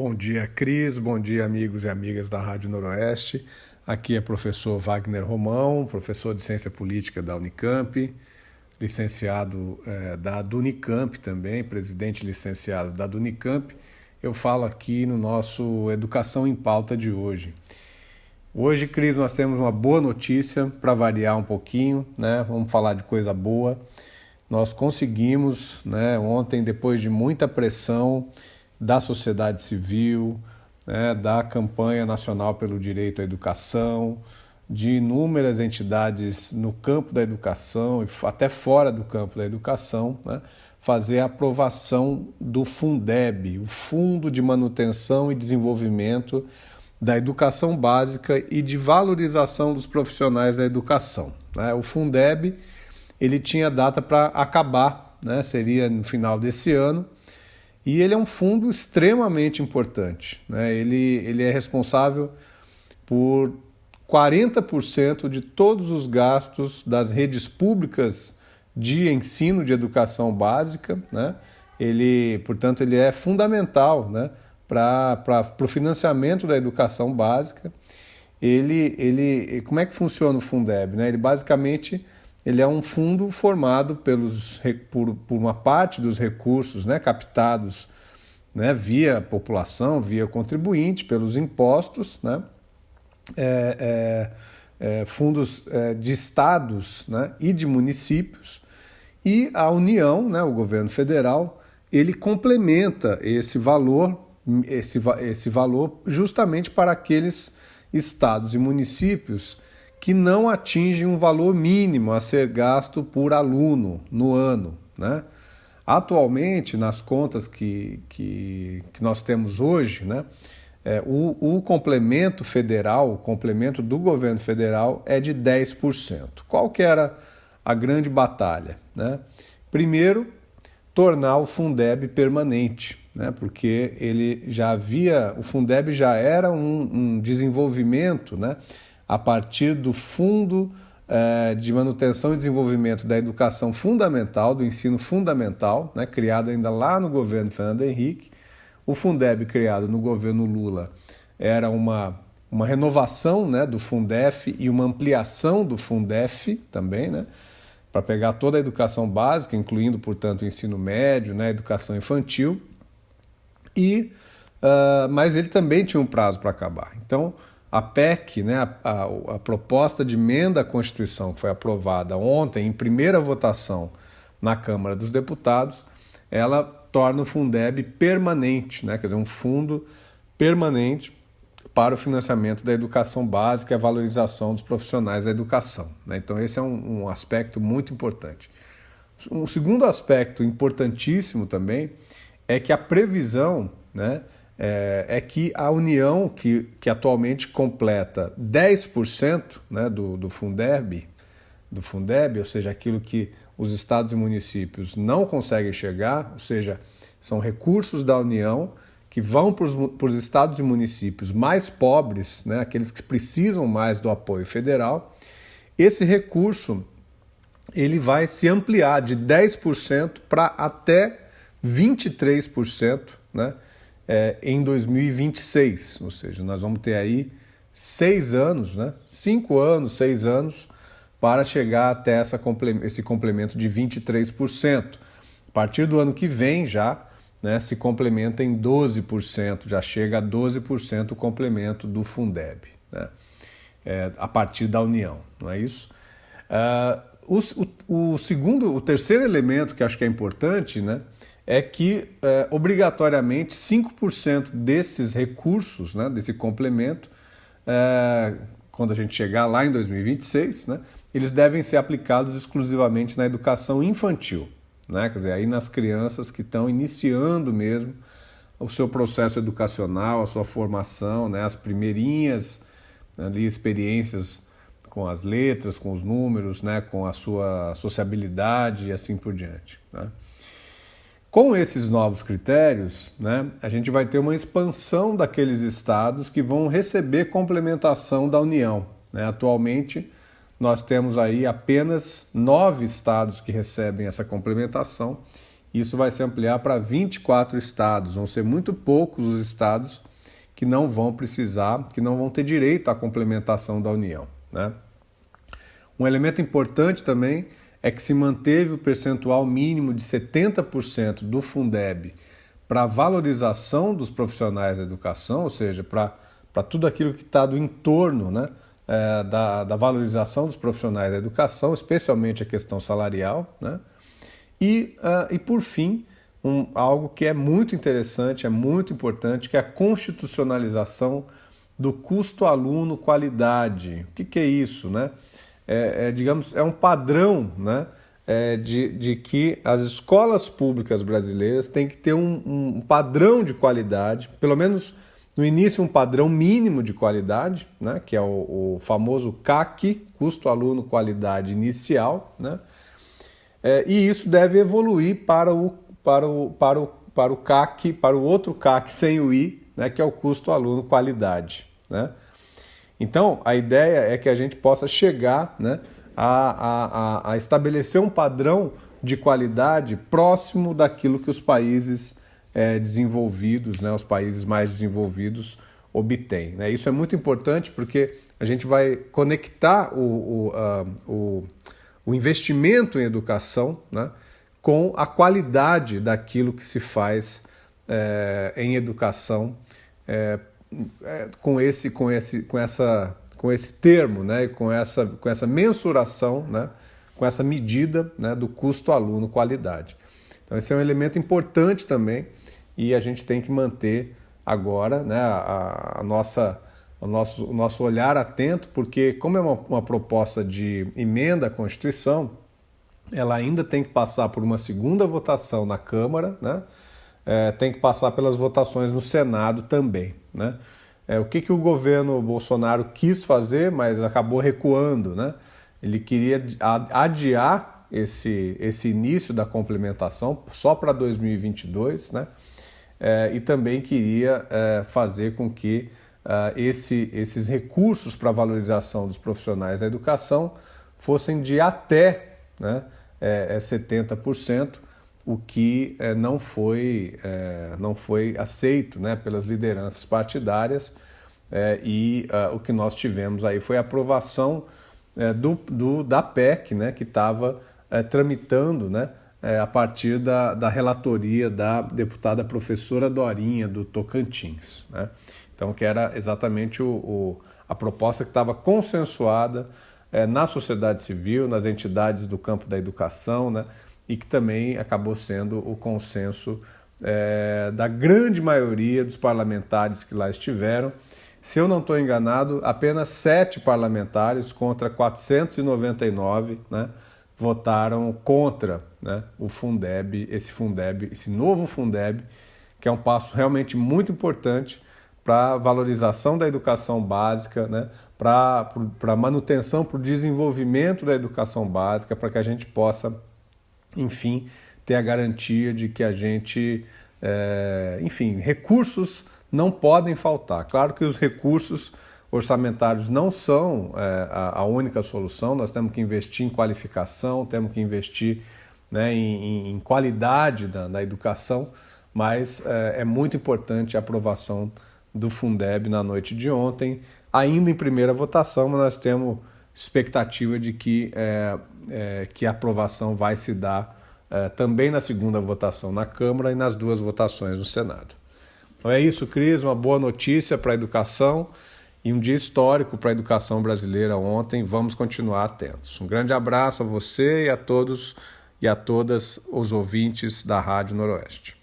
Bom dia, Cris. Bom dia, amigos e amigas da Rádio Noroeste. Aqui é professor Wagner Romão, professor de Ciência Política da Unicamp, licenciado da Unicamp também, presidente licenciado da Unicamp. Eu falo aqui no nosso Educação em Pauta de hoje. Hoje, Cris, nós temos uma boa notícia para variar um pouquinho, né? Vamos falar de coisa boa. Nós conseguimos, né, ontem, depois de muita pressão da sociedade civil, né, da campanha nacional pelo direito à educação, de inúmeras entidades no campo da educação e até fora do campo da educação, né, fazer a aprovação do Fundeb, o Fundo de Manutenção e Desenvolvimento da Educação Básica e de Valorização dos Profissionais da Educação, né? O Fundeb, ele tinha data para acabar, né? Seria no final desse ano, e ele é um fundo extremamente importante, né? Ele é responsável por 40% de todos os gastos das redes públicas de ensino de educação básica, né? Portanto, ele é fundamental, né, para o financiamento da educação básica. Como é que funciona o Fundeb, né? Ele é um fundo formado por uma parte dos recursos, né, captados, né, via população, via contribuinte, pelos impostos, né, fundos de estados, né, e de municípios, e a União, né, o governo federal, ele complementa esse valor justamente para aqueles estados e municípios que não atingem um valor mínimo a ser gasto por aluno no ano, né? Atualmente, nas contas que nós temos hoje, né, o complemento federal, o complemento do governo federal é de 10%. Qual que era a grande batalha, né? Primeiro, tornar o Fundeb permanente, né? Porque o Fundeb já era um desenvolvimento, né, a partir do Fundo de Manutenção e Desenvolvimento da Educação Fundamental, do Ensino Fundamental, né, criado ainda lá no governo Fernando Henrique. O Fundeb, criado no governo Lula, era uma renovação, né, do Fundef e uma ampliação do Fundef também, né, para pegar toda a educação básica, incluindo, portanto, o ensino médio, né, educação infantil, mas ele também tinha um prazo para acabar. Então, a PEC, né, a proposta de emenda à Constituição, que foi aprovada ontem em primeira votação na Câmara dos Deputados, ela torna o Fundeb permanente, né, quer dizer, um fundo permanente para o financiamento da educação básica e a valorização dos profissionais da educação, né? Então esse é um aspecto muito importante. Um segundo aspecto importantíssimo também é que a previsão, né, é que a União, que atualmente completa 10%, né, do Fundeb, ou seja, aquilo que os estados e municípios não conseguem chegar, ou seja, são recursos da União que vão para os estados e municípios mais pobres, né, aqueles que precisam mais do apoio federal. Esse recurso ele vai se ampliar de 10% para até 23%, né, em 2026, ou seja, nós vamos ter aí 6 anos, né, 5 anos, 6 anos, para chegar até esse complemento de 23%. A partir do ano que vem já, né, se complementa em 12%, já chega a 12% o complemento do Fundeb, né, a partir da União, não é isso? O terceiro elemento que acho que é importante, né, é que obrigatoriamente 5% desses recursos, né, desse complemento, quando a gente chegar lá em 2026, né, eles devem ser aplicados exclusivamente na educação infantil, né, quer dizer, aí nas crianças que estão iniciando mesmo o seu processo educacional, a sua formação, né, as primeirinhas ali, experiências com as letras, com os números, né, com a sua sociabilidade e assim por diante, né? Com esses novos critérios, né, a gente vai ter uma expansão daqueles estados que vão receber complementação da União, né? Atualmente, nós temos aí apenas 9 estados que recebem essa complementação Isso vai se ampliar para 24 estados. Vão ser muito poucos os estados que não vão precisar, que não vão ter direito à complementação da União, né? Um elemento importante também é que se manteve o percentual mínimo de 70% do Fundeb para a valorização dos profissionais da educação, ou seja, para tudo aquilo que está do entorno, né, da valorização dos profissionais da educação, especialmente a questão salarial, né? E por fim, algo que é muito interessante, é muito importante, que é a constitucionalização do custo aluno qualidade. O que é isso, né? Digamos, é um padrão, né, de que as escolas públicas brasileiras têm que ter um padrão de qualidade, pelo menos no início um padrão mínimo de qualidade, né, que é o famoso CAQ, custo aluno qualidade inicial, né? E isso deve evoluir para o CAQ, para o outro CAQ sem o I, né, que é o custo aluno qualidade, né? Então, a ideia é que a gente possa chegar, né, a estabelecer um padrão de qualidade próximo daquilo que os países desenvolvidos, né, os países mais desenvolvidos obtêm, né? Isso é muito importante porque a gente vai conectar o investimento em educação, né, com a qualidade daquilo que se faz em educação, com esse termo, né, com essa mensuração, né, com essa medida, né, do custo aluno qualidade. Então esse é um elemento importante também e a gente tem que manter agora, né, o nosso olhar atento, porque como é uma proposta de emenda à Constituição, ela ainda tem que passar por uma segunda votação na Câmara, né? Tem que passar pelas votações no Senado também, né? O que o governo Bolsonaro quis fazer, mas acabou recuando, né? Ele queria adiar esse início da complementação só para 2022, né? E também queria fazer com que esses recursos para a valorização dos profissionais da educação fossem de até, né, 70%, o que não foi aceito, né, pelas lideranças partidárias, e o que nós tivemos aí foi a aprovação da PEC, né, que estava tramitando, né, a partir da relatoria da deputada professora Dorinha, do Tocantins, né? Então, que era exatamente a proposta que estava consensuada na sociedade civil, nas entidades do campo da educação, né? E que também acabou sendo o consenso da grande maioria dos parlamentares que lá estiveram. Se eu não estou enganado, apenas 7 parlamentares contra 499, né, votaram contra, né, o Fundeb, esse novo Fundeb, que é um passo realmente muito importante para a valorização da educação básica, né, para a manutenção, para o desenvolvimento da educação básica, para que a gente possa, enfim, ter a garantia de que a gente, enfim, recursos não podem faltar. Claro que os recursos orçamentários não são a única solução, nós temos que investir em qualificação, temos que investir, né, em qualidade da educação, mas é muito importante a aprovação do Fundeb na noite de ontem, ainda em primeira votação, mas nós temos expectativa de que a aprovação vai se dar também na segunda votação na Câmara e nas 2 votações no Senado. Então é isso, Cris, uma boa notícia para a educação e um dia histórico para a educação brasileira ontem. Vamos continuar atentos. Um grande abraço a você e a todos e a todas os ouvintes da Rádio Noroeste.